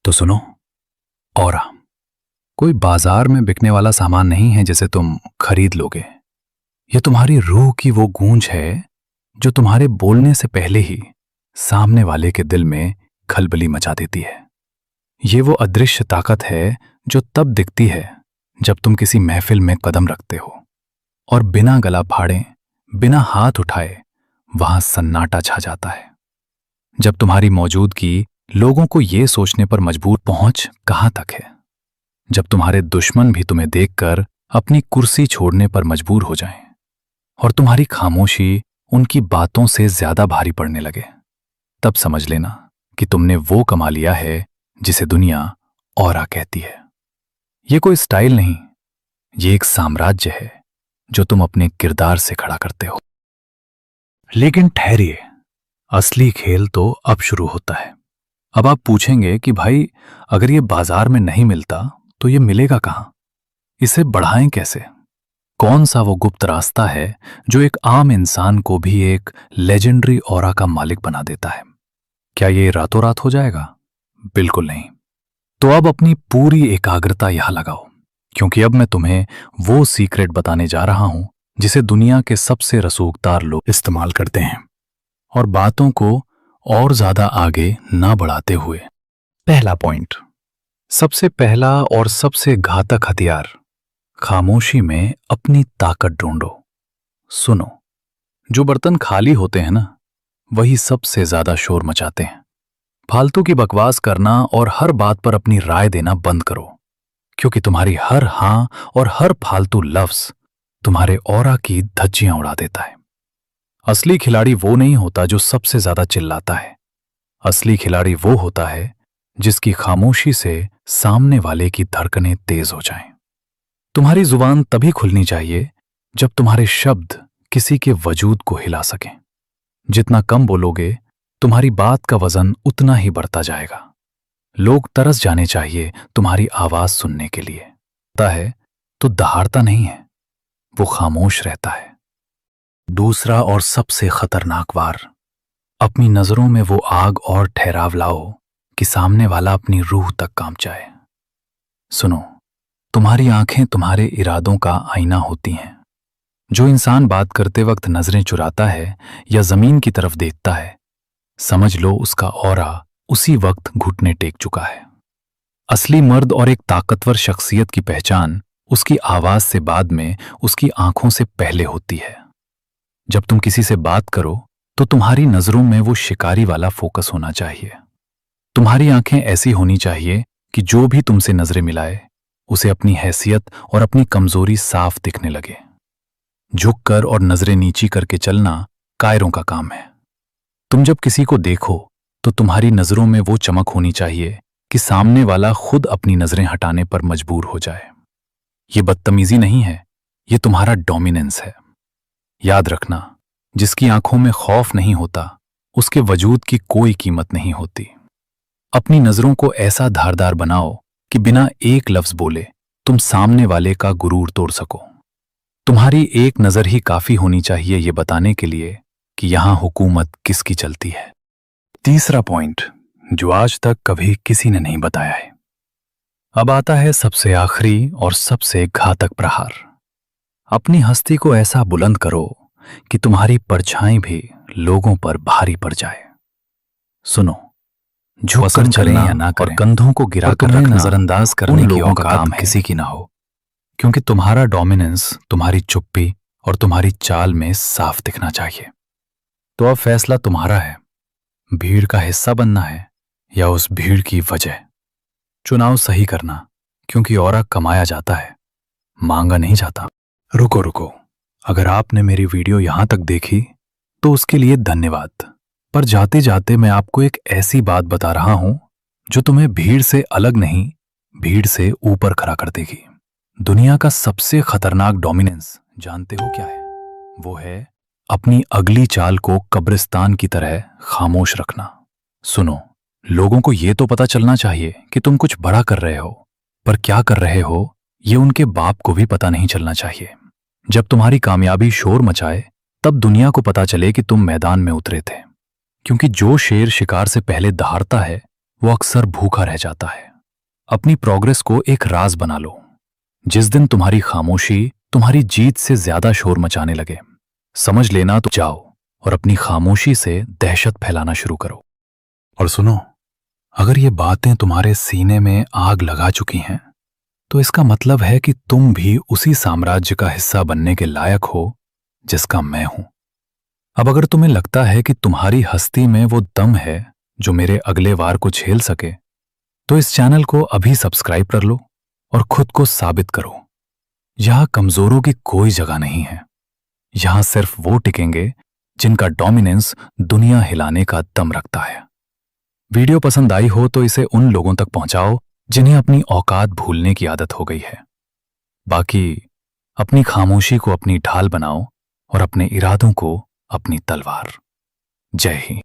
तो सुनो, ऑरा कोई बाजार में बिकने वाला सामान नहीं है जिसे तुम खरीद लोगे। यह तुम्हारी रूह की वो गूंज है जो तुम्हारे बोलने से पहले ही सामने वाले के दिल में खलबली मचा देती है। ये वो अदृश्य ताकत है जो तब दिखती है जब तुम किसी महफिल में कदम रखते हो और बिना गला फाड़े, बिना हाथ उठाए वहां सन्नाटा छा जाता है। जब तुम्हारी मौजूदगी लोगों को ये सोचने पर मजबूर पहुंच कहां तक है। जब तुम्हारे दुश्मन भी तुम्हें देखकर अपनी कुर्सी छोड़ने पर मजबूर हो जाएं और तुम्हारी खामोशी उनकी बातों से ज्यादा भारी पड़ने लगे, तब समझ लेना कि तुमने वो कमा लिया है जिसे दुनिया ऑरा कहती है। ये कोई स्टाइल नहीं, ये एक साम्राज्य है जो तुम अपने किरदार से खड़ा करते हो। लेकिन ठहरिए, असली खेल तो अब शुरू होता है। अब आप पूछेंगे कि भाई, अगर ये बाजार में नहीं मिलता तो ये मिलेगा कहां? इसे बढ़ाएं कैसे? कौन सा वो गुप्त रास्ता है जो एक आम इंसान को भी एक लेजेंडरी ऑरा का मालिक बना देता है? क्या ये रातों रात हो जाएगा? बिल्कुल नहीं। तो अब अपनी पूरी एकाग्रता यहां लगाओ, क्योंकि अब मैं तुम्हें वो सीक्रेट बताने जा रहा हूं जिसे दुनिया के सबसे रसूखदार लोग इस्तेमाल करते हैं, और बातों को और ज्यादा आगे ना बढ़ाते हुए। पहला पॉइंट, सबसे पहला और सबसे घातक हथियार, खामोशी में अपनी ताकत ढूंढो। सुनो, जो बर्तन खाली होते हैं ना, वही सबसे ज्यादा शोर मचाते हैं। फालतू की बकवास करना और हर बात पर अपनी राय देना बंद करो, क्योंकि तुम्हारी हर हां और हर फालतू लफ्ज तुम्हारे ऑरा की धज्जियां उड़ा देता है। असली खिलाड़ी वो नहीं होता जो सबसे ज्यादा चिल्लाता है। असली खिलाड़ी वो होता है जिसकी खामोशी से सामने वाले की धड़कनें तेज हो जाएं। तुम्हारी जुबान तभी खुलनी चाहिए जब तुम्हारे शब्द किसी के वजूद को हिला सकें। जितना कम बोलोगे, तुम्हारी बात का वजन उतना ही बढ़ता जाएगा। लोग तरस जाने चाहिए तुम्हारी आवाज सुनने के लिए। पता है तो दहाड़ता नहीं है, वो खामोश रहता है। दूसरा और सबसे खतरनाक वार, अपनी नजरों में वो आग और ठहराव लाओ कि सामने वाला अपनी रूह तक कांप जाए। सुनो, तुम्हारी आंखें तुम्हारे इरादों का आईना होती हैं। जो इंसान बात करते वक्त नजरें चुराता है या जमीन की तरफ देखता है, समझ लो उसका ऑरा उसी वक्त घुटने टेक चुका है। असली मर्द और एक ताकतवर शख्सियत की पहचान उसकी आवाज से बाद में, उसकी आंखों से पहले होती है। जब तुम किसी से बात करो तो तुम्हारी नजरों में वो शिकारी वाला फोकस होना चाहिए। तुम्हारी आंखें ऐसी होनी चाहिए कि जो भी तुमसे नजरें मिलाए उसे अपनी हैसियत और अपनी कमजोरी साफ दिखने लगे। झुककर और नजरें नीची करके चलना कायरों का काम है। तुम जब किसी को देखो तो तुम्हारी नजरों में वो चमक होनी चाहिए कि सामने वाला खुद अपनी नजरें हटाने पर मजबूर हो जाए। ये बदतमीजी नहीं है, ये तुम्हारा डोमिनेंस है। याद रखना, जिसकी आंखों में खौफ नहीं होता उसके वजूद की कोई कीमत नहीं होती। अपनी नजरों को ऐसा धारदार बनाओ कि बिना एक लफ्ज बोले तुम सामने वाले का गुरूर तोड़ सको। तुम्हारी एक नजर ही काफी होनी चाहिए ये बताने के लिए कि यहां हुकूमत किसकी चलती है। तीसरा पॉइंट, जो आज तक कभी किसी ने नहीं बताया है। अब आता है सबसे आखिरी और सबसे घातक प्रहार। अपनी हस्ती को ऐसा बुलंद करो कि तुम्हारी परछाई भी लोगों पर भारी पड़ जाए। सुनो, झुककर चलें या ना करें, और कंधों को गिराकर रखना नजरअंदाज करने की औकात किसी की ना हो, क्योंकि तुम्हारा डोमिनेंस तुम्हारी चुप्पी और तुम्हारी चाल में साफ दिखना चाहिए। तो अब फैसला तुम्हारा है, भीड़ का हिस्सा बनना है या उस भीड़ की वजह। चुनाव सही करना, क्योंकि ऑरा कमाया जाता है, मांगा नहीं जाता। रुको, अगर आपने मेरी वीडियो यहां तक देखी तो उसके लिए धन्यवाद। पर जाते जाते मैं आपको एक ऐसी बात बता रहा हूं जो तुम्हें भीड़ से अलग नहीं, भीड़ से ऊपर खड़ा कर देगी। दुनिया का सबसे खतरनाक डोमिनेंस जानते हो क्या है? वो है अपनी अगली चाल को कब्रिस्तान की तरह खामोश रखना। सुनो, लोगों को यह तो पता चलना चाहिए कि तुम कुछ बड़ा कर रहे हो, पर क्या कर रहे हो ये उनके बाप को भी पता नहीं चलना चाहिए। जब तुम्हारी कामयाबी शोर मचाए, तब दुनिया को पता चले कि तुम मैदान में उतरे थे, क्योंकि जो शेर शिकार से पहले दहाड़ता है वो अक्सर भूखा रह जाता है। अपनी प्रोग्रेस को एक राज बना लो। जिस दिन तुम्हारी खामोशी तुम्हारी जीत से ज्यादा शोर मचाने लगे, समझ लेना तो जाओ और अपनी खामोशी से दहशत फैलाना शुरू करो। और सुनो, अगर ये बातें तुम्हारे सीने में आग लगा चुकी हैं, तो इसका मतलब है कि तुम भी उसी साम्राज्य का हिस्सा बनने के लायक हो जिसका मैं हूं। अब अगर तुम्हें लगता है कि तुम्हारी हस्ती में वो दम है जो मेरे अगले वार को झेल सके, तो इस चैनल को अभी सब्सक्राइब कर लो और खुद को साबित करो। यहां कमजोरों की कोई जगह नहीं है। यहां सिर्फ वो टिकेंगे जिनका डोमिनेंस दुनिया हिलाने का दम रखता है। वीडियो पसंद आई हो तो इसे उन लोगों तक पहुंचाओ जिन्हें अपनी औकात भूलने की आदत हो गई है। बाकी अपनी खामोशी को अपनी ढाल बनाओ और अपने इरादों को अपनी तलवार। जय हिंद।